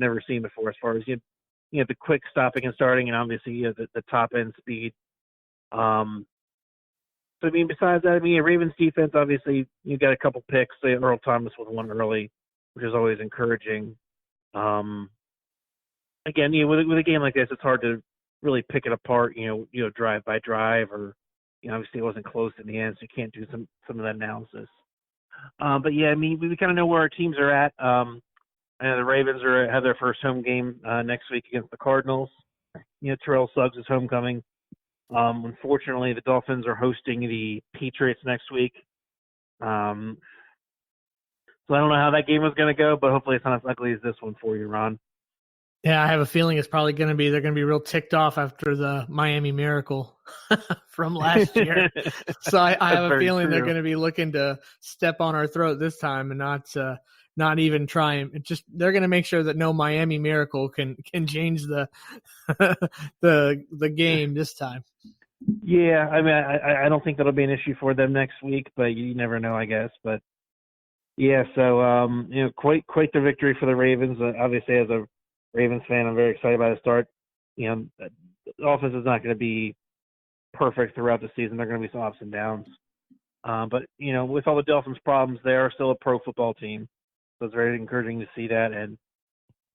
never seen before as far as the quick stopping and starting, and obviously the top end speed. So I mean, besides that, I mean, Ravens defense, obviously you got a couple picks. Earl Thomas with one early, which is always encouraging. Again, with a game like this, it's hard to really pick it apart, drive by drive, or obviously it wasn't close in the end, so you can't do some of that analysis. But yeah, I mean, we kind of know where our teams are at. I know the Ravens have their first home game next week against the Cardinals. Terrell Suggs is homecoming. Unfortunately, the Dolphins are hosting the Patriots next week. So I don't know how that game is going to go, but hopefully it's not as ugly as this one for you, Ron. Yeah, I have a feeling it's probably they're going to be real ticked off after the Miami Miracle from last year. So I have a feeling they're going to be looking to step on our throat this time and not even trying. They're going to make sure that no Miami Miracle can change the the game this time. Yeah, I mean, I don't think that'll be an issue for them next week, but you never know, I guess. But yeah, so quite the victory for the Ravens. Obviously, as a Ravens fan, I'm very excited about the start. The offense is not going to be perfect throughout the season. There are going to be some ups and downs. But with all the Dolphins' problems, they are still a pro football team. So it's very encouraging to see that. And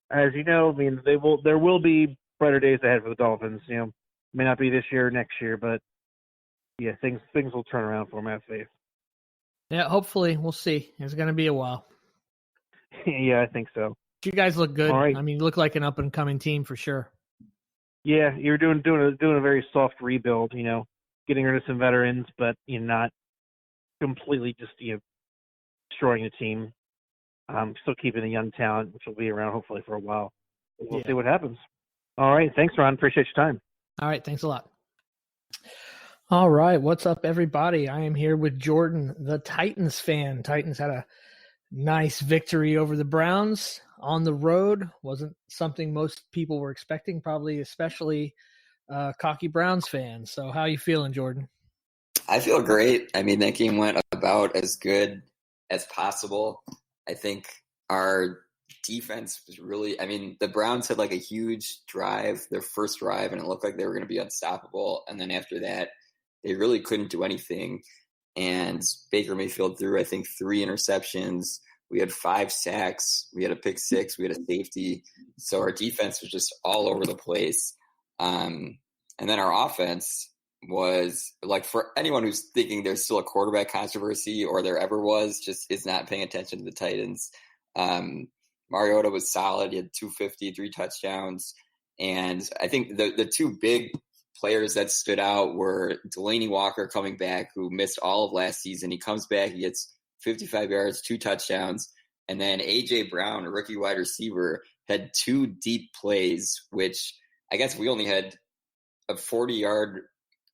as you know, I mean, there will be brighter days ahead for the Dolphins. May not be this year or next year, but yeah, things will turn around for them, I have faith. Yeah, hopefully. We'll see. It's going to be a while. Yeah, I think so. You guys look good. Right. I mean, you look like an up-and-coming team for sure. Yeah, you're doing a very soft rebuild, getting rid of some veterans, but not completely just destroying the team. Still keeping the young talent, which will be around hopefully for a while. We'll see what happens. All right, thanks, Ron. Appreciate your time. All right, thanks a lot. All right, what's up, everybody? I am here with Jordan, the Titans fan. Titans had a nice victory over the Browns on the road. Wasn't something most people were expecting, probably especially cocky Browns fans. So how you feeling, Jordan? I feel great. I mean, that game went about as good as possible. I think our defense was really – I mean, the Browns had like a huge drive, their first drive, and it looked like they were going to be unstoppable. And then after that, they really couldn't do anything. And Baker Mayfield threw, I think, 3 interceptions. We had 5 sacks. We had a pick 6. We had a safety. So our defense was just all over the place. And then our offense was, like, for anyone who's thinking there's still a quarterback controversy or there ever was, just is not paying attention to the Titans. Mariota was solid. He had 250, 3 touchdowns. And I think the 2 big players that stood out were Delaney Walker coming back, who missed all of last season. He comes back, he gets 55 yards, 2 touchdowns. And then A.J. Brown, a rookie wide receiver, had 2 deep plays, which I guess we only had 40-yard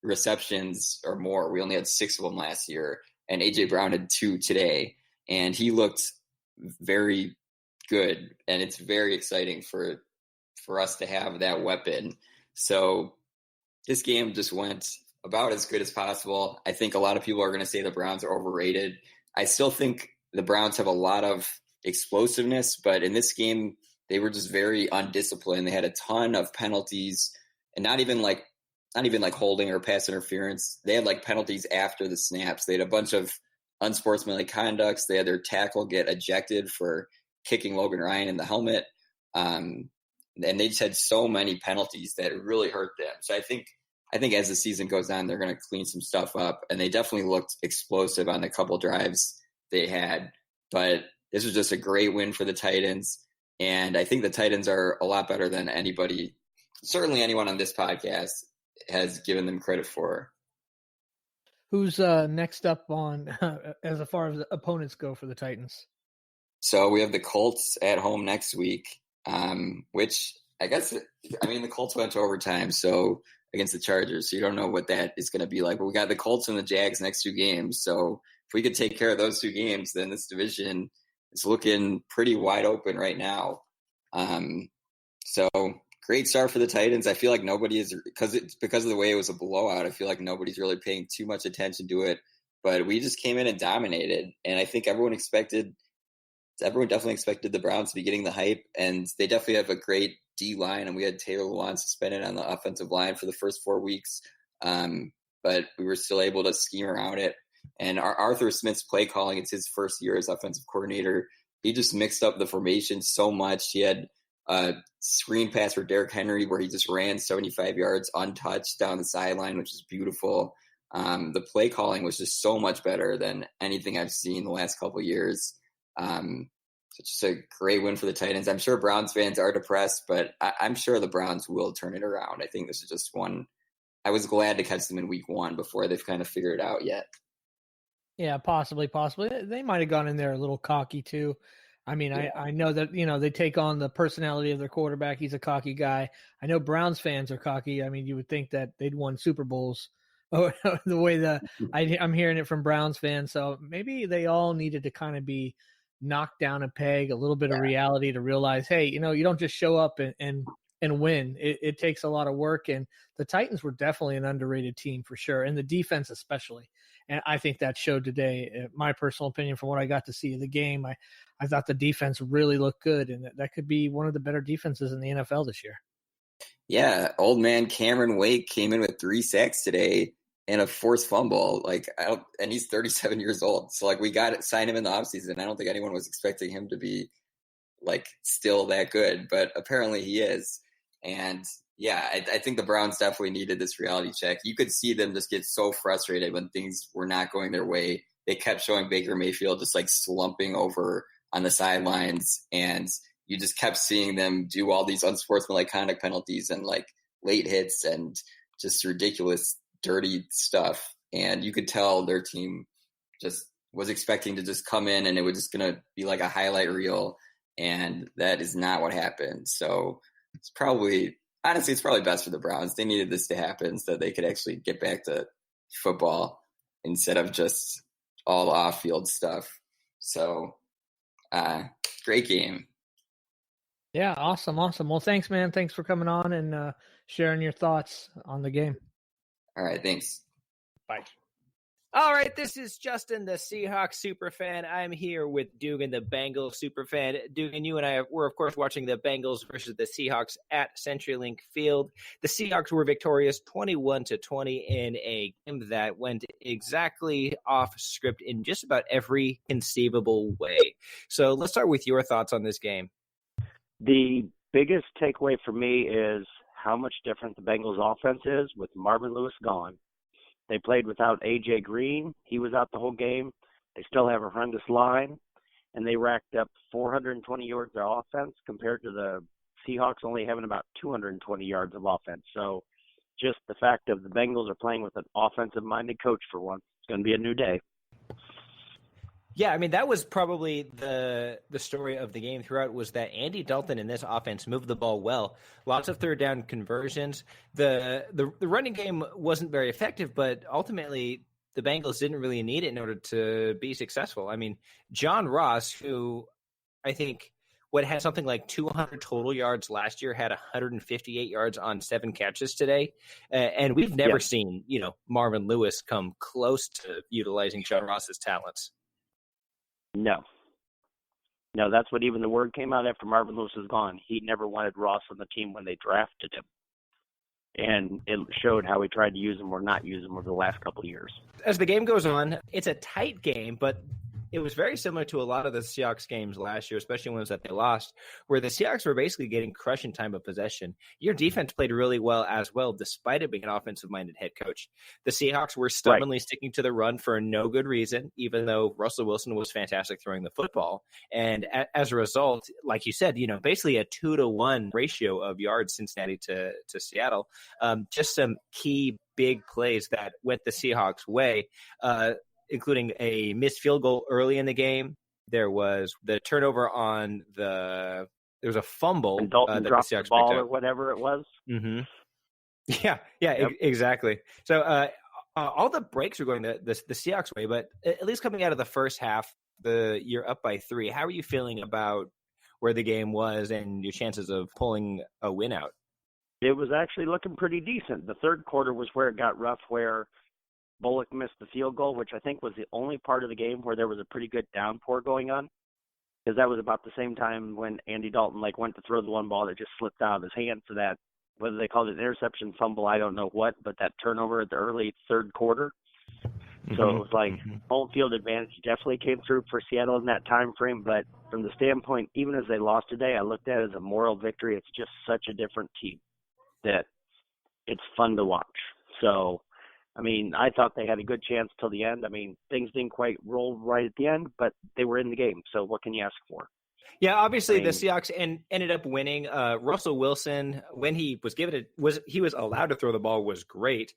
receptions or more. We only had 6 of them last year. And A.J. Brown had 2 today. And he looked very good. And it's very exciting for us to have that weapon. So this game just went about as good as possible. I think a lot of people are going to say the Browns are overrated. I still think the Browns have a lot of explosiveness, but in this game, they were just very undisciplined. They had a ton of penalties, and not even like holding or pass interference. They had like penalties after the snaps. They had a bunch of unsportsmanlike conducts. They had their tackle get ejected for kicking Logan Ryan in the helmet. And they just had so many penalties that it really hurt them. So I think as the season goes on, they're going to clean some stuff up. And they definitely looked explosive on the couple drives they had. But this was just a great win for the Titans. And I think the Titans are a lot better than anybody, certainly anyone on this podcast, has given them credit for. Who's next up on as far as opponents go for the Titans? So we have the Colts at home next week. Which I guess, the Colts went to overtime, so against the Chargers, so you don't know what that is going to be like. But we got the Colts and the Jags next 2 games. So if we could take care of those 2 games, then this division is looking pretty wide open right now. So great start for the Titans. I feel like nobody is, because of the way it was a blowout, I feel like nobody's really paying too much attention to it. But we just came in and dominated, and I think everyone expected everyone definitely expected the Browns to be getting the hype, and they definitely have a great D line, and we had Taylor Lewan suspended on the offensive line for the first 4 weeks, but we were still able to scheme around it. And our Arthur Smith's play calling, it's his first year as offensive coordinator. He just mixed up the formation so much. He had a screen pass for Derrick Henry where he just ran 75 yards untouched down the sideline, which is beautiful. The play calling was just so much better than anything I've seen the last couple of years. It's just a great win for the Titans. I'm sure Browns fans are depressed, but I'm sure the Browns will turn it around. I think this is just one. I was glad to catch them in week 1 before they've kind of figured it out yet. Yeah, possibly. They might have gone in there a little cocky too. I mean, yeah. I know that, they take on the personality of their quarterback. He's a cocky guy. I know Browns fans are cocky. I mean, you would think that they'd won Super Bowls the way I'm hearing it from Browns fans. So maybe they all needed to kind of be knocked down a peg, a little bit of reality to realize, hey, you don't just show up and win. It takes a lot of work. And the Titans were definitely an underrated team for sure. And the defense especially. And I think that showed today. My personal opinion from what I got to see of the game, I thought the defense really looked good, and that could be one of the better defenses in the NFL this year. Yeah, old man Cameron Wake came in with 3 sacks today and a forced fumble. And he's 37 years old. So we got to sign him in the offseason. I don't think anyone was expecting him to be still that good, but apparently he is. And yeah, I think the Browns definitely needed this reality check. You could see them just get so frustrated when things were not going their way. They kept showing Baker Mayfield just slumping over on the sidelines, and you just kept seeing them do all these unsportsmanlike conduct penalties and late hits and just ridiculous, dirty stuff. And you could tell their team just was expecting to just come in and it was just going to be like a highlight reel. And that is not what happened. So it's probably best for the Browns. They needed this to happen so that they could actually get back to football instead of just all off-field stuff. So, great game. Yeah, awesome. Well, thanks, man. Thanks for coming on and sharing your thoughts on the game. All right, thanks. Bye. All right, this is Justin, the Seahawks superfan. I'm here with Dugan, the Bengals superfan. Dugan, you and I were, of course, watching the Bengals versus the Seahawks at CenturyLink Field. The Seahawks were victorious 21-20 in a game that went exactly off script in just about every conceivable way. So let's start with your thoughts on this game. The biggest takeaway for me is how much different the Bengals offense is with Marvin Lewis gone. They played without A.J. Green. He was out the whole game. They still have a horrendous line, and they racked up 420 yards of offense compared to the Seahawks only having about 220 yards of offense. So just the fact of the Bengals are playing with an offensive-minded coach for once, it's going to be a new day. Yeah, I mean, that was probably the story of the game throughout, was that Andy Dalton in this offense moved the ball well. Lots of third down conversions. The running game wasn't very effective, but ultimately the Bengals didn't really need it in order to be successful. I mean, John Ross, who I think had something like 200 total yards last year, had 158 yards on 7 catches today. And we've never seen, Marvin Lewis come close to utilizing John Ross's talents. No, that's what even the word came out after Marvin Lewis was gone. He never wanted Ross on the team when they drafted him. And it showed how he tried to use him or not use him over the last couple of years. As the game goes on, it's a tight game, but it was very similar to a lot of the Seahawks games last year, especially ones that they lost, where the Seahawks were basically getting crushed in time of possession. Your defense played really well as well, despite it being an offensive-minded head coach. The Seahawks were stubbornly sticking to the run for no good reason, even though Russell Wilson was fantastic throwing the football. And as a result, like you said, basically a 2-to-1 ratio of yards Cincinnati to Seattle. Just some key big plays that went the Seahawks' way, including a missed field goal early in the game. There was the turnover on there was a fumble. And Dalton dropped the ball or whatever it was. Mm-hmm. Yeah, exactly. So all the breaks were going the Seahawks' way, but at least coming out of the first half, you're up by 3. How are you feeling about where the game was and your chances of pulling a win out? It was actually looking pretty decent. The third quarter was where it got rough, where Bullock missed the field goal, which I think was the only part of the game where there was a pretty good downpour going on. because that was about the same time when Andy Dalton went to throw the one ball that just slipped out of his hand. So that, whether they called it an interception, fumble, I don't know what, but that turnover at the early third quarter. So it was home field advantage definitely came through for Seattle in that time frame. But from the standpoint, even as they lost today, I looked at it as a moral victory. It's just such a different team that it's fun to watch. So, I thought they had a good chance till the end. Things didn't quite roll right at the end, but they were in the game. So what can you ask for? Yeah, obviously the Seahawks ended up winning. Russell Wilson, when he was allowed to throw the ball, was great.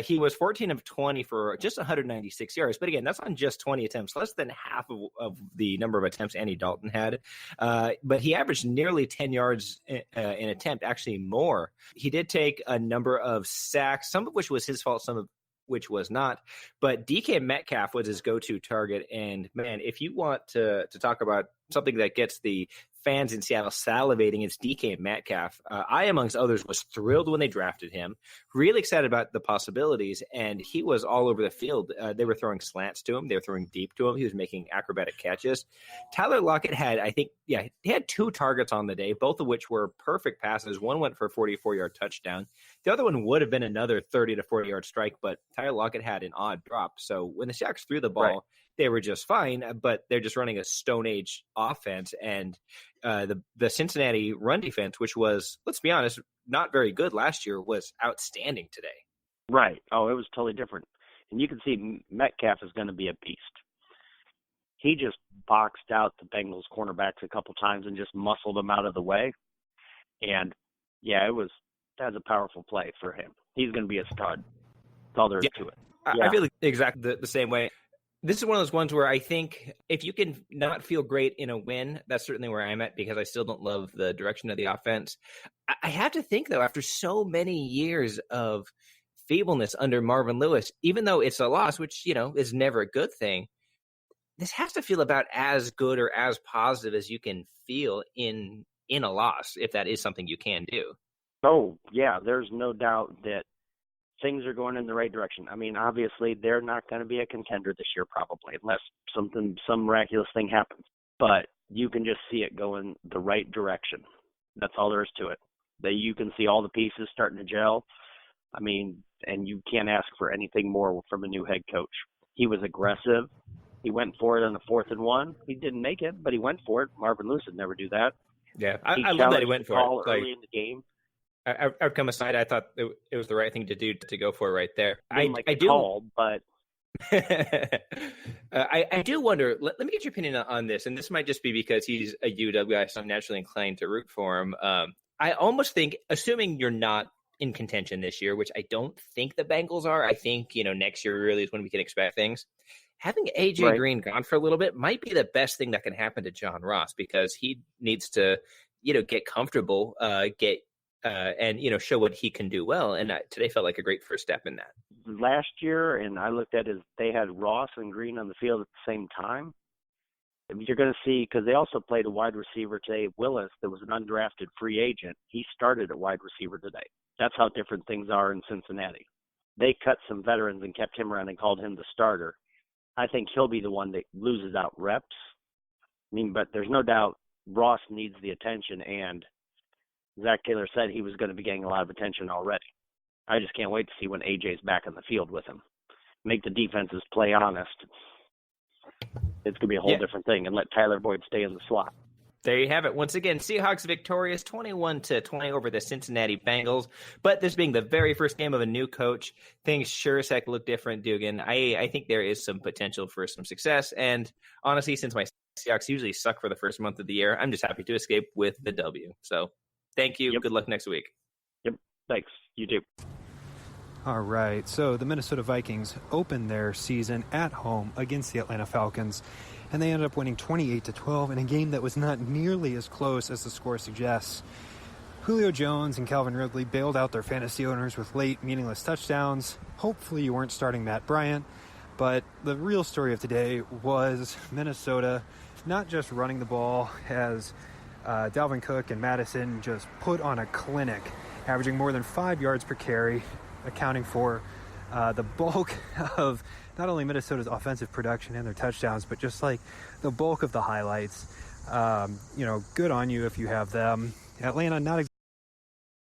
He was 14 of 20 for just 196 yards. But again, that's on just 20 attempts, less than half of the number of attempts Andy Dalton had. But he averaged nearly 10 yards in attempt, actually more. He did take a number of sacks, some of which was his fault, some of which was not. But DK Metcalf was his go-to target. And, man, if you want to talk about something that gets the fans in Seattle salivating, it's DK Metcalf. I, amongst others, was thrilled when they drafted him, really excited about the possibilities, and he was all over the field. They were throwing slants to him. They were throwing deep to him. He was making acrobatic catches. Tyler Lockett he had 2 targets on the day, both of which were perfect passes. One went for a 44-yard touchdown. The other one would have been another 30 to 40-yard strike, but Tyler Lockett had an odd drop. So when the Seahawks threw the ball, they were just fine, but they're just running a Stone Age offense. And the Cincinnati run defense, which was, let's be honest, not very good last year, was outstanding today. Right. Oh, it was totally different. And you can see Metcalf is going to be a beast. He just boxed out the Bengals cornerbacks a couple times and just muscled them out of the way. And, that's a powerful play for him. He's going to be a stud. That's all there is to it. I feel exactly the same way. This is one of those ones where I think if you can not feel great in a win, that's certainly where I'm at, because I still don't love the direction of the offense. I have to think, though, after so many years of feebleness under Marvin Lewis, even though it's a loss, which, is never a good thing, this has to feel about as good or as positive as you can feel in a loss, if that is something you can do. Oh, yeah, there's no doubt that things are going in the right direction. Obviously, they're not going to be a contender this year probably, unless some miraculous thing happens. But you can just see it going the right direction. That's all there is to it. You can see all the pieces starting to gel. And you can't ask for anything more from a new head coach. He was aggressive. He went for it on the 4th and 1. He didn't make it, but he went for it. Marvin Lewis would never do that. Yeah, I love that he went for it. Early in the game. I would come aside. I thought it was the right thing to do to go for it right there. I do call, but I do wonder. Let me get your opinion on this, and this might just be because he's a UW guy, so I'm naturally inclined to root for him. I almost think, assuming you're not in contention this year, which I don't think the Bengals are, I think next year really is when we can expect things. Having AJ Green gone for a little bit might be the best thing that can happen to John Ross, because he needs to get comfortable, and show what he can do well. And today felt like a great first step in that. Last year, and I looked at it, they had Ross and Green on the field at the same time. You're going to see, because they also played a wide receiver today, Willis, that was an undrafted free agent. He started at wide receiver today. That's how different things are in Cincinnati. They cut some veterans and kept him around and called him the starter. I think he'll be the one that loses out reps. But there's no doubt Ross needs the attention, and Zach Taylor said he was going to be getting a lot of attention already. I just can't wait to see when AJ's back on the field with him. Make the defenses play honest. It's going to be a whole different thing, and let Tyler Boyd stay in the slot. There you have it. Once again, Seahawks victorious 21-20 over the Cincinnati Bengals. But this being the very first game of a new coach, things sure as heck look different, Dugan. I think there is some potential for some success. And honestly, since my Seahawks usually suck for the first month of the year, I'm just happy to escape with the W. So thank you. Yep. Good luck next week. Yep. Thanks. You too. All right. So the Minnesota Vikings opened their season at home against the Atlanta Falcons, and they ended up winning 28-12 in a game that was not nearly as close as the score suggests. Julio Jones and Calvin Ridley bailed out their fantasy owners with late, meaningless touchdowns. Hopefully you weren't starting Matt Bryant, but the real story of today was Minnesota not just running the ball, as Dalvin Cook and Madison just put on a clinic, averaging more than 5 yards per carry, accounting for the bulk of not only Minnesota's offensive production and their touchdowns, but just like the bulk of the highlights. Good on you if you have them. Atlanta, not